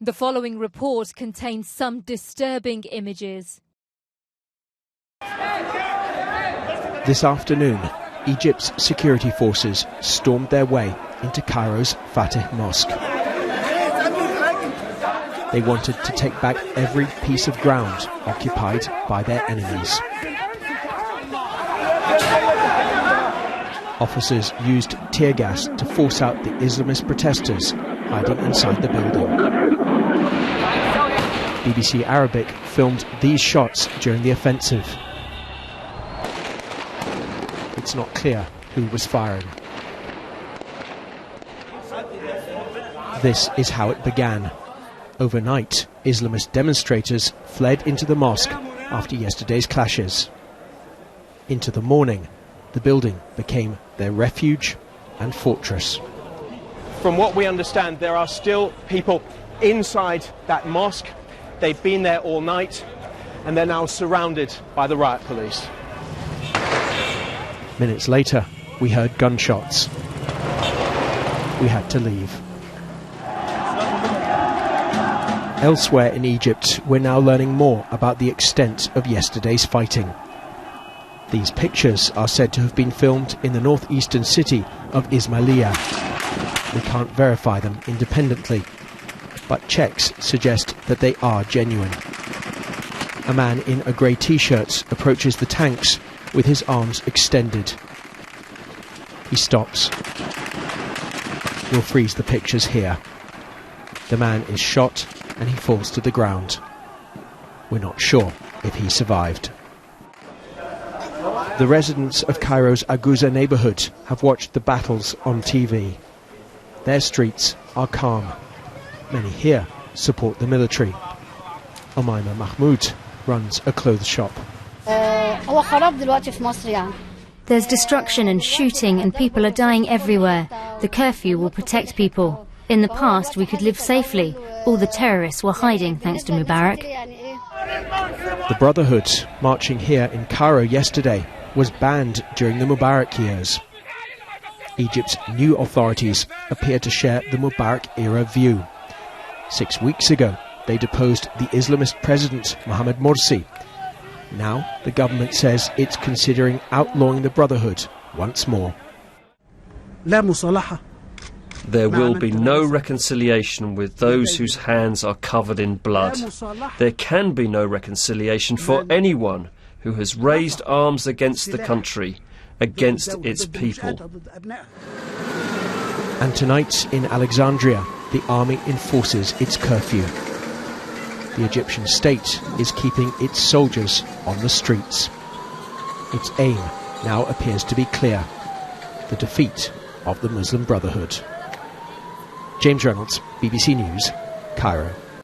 The following report contains some disturbing images. This afternoon, Egypt's security forces stormed their way into Cairo's Fateh Mosque. They wanted to take back every piece of ground occupied by their enemies. Officers used tear gas to force out the Islamist protesters hiding inside the building. BBC Arabic filmed these shots during the offensive. It's not clear who was firing. This is how it began. Overnight, Islamist demonstrators fled into the mosque after yesterday's clashes. Into the morning, the building became their refuge and fortress. From what we understand, there are still people inside that mosque. They've been there all night, and they're now surrounded by the riot police. Minutes later, we heard gunshots. We had to leave. Elsewhere in Egypt, we're now learning more about the extent of yesterday's fighting. These pictures are said to have been filmed in the northeastern city of Ismailia. We can't verify them independently, but checks suggest that they are genuine. A man in a grey t-shirt approaches the tanks with his arms extended. He stops. We'll freeze the pictures here. The man is shot and he falls to the ground. We're not sure if he survived. The residents of Cairo's Aguza neighbourhood have watched the battles on TV. Their streets are calm. Many here support the military. Umayma Mahmoud runs a clothes shop. There's destruction and shooting and people are dying everywhere. The curfew will protect people. In the past we could live safely. All the terrorists were hiding thanks to Mubarak. The Brotherhood marching here in Cairo yesterday was banned during the Mubarak years. Egypt's new authorities appear to share the Mubarak-era view. 6 weeks ago, they deposed the Islamist president, Mohamed Morsi. Now, the government says it's considering outlawing the Brotherhood once more. There will be no reconciliation with those whose hands are covered in blood. There can be no reconciliation for anyone who has raised arms against the country, against its people. And tonight in Alexandria, the army enforces its curfew. The Egyptian state is keeping its soldiers on the streets. Its aim now appears to be clear: the defeat of the Muslim Brotherhood. James Reynolds, BBC News, Cairo.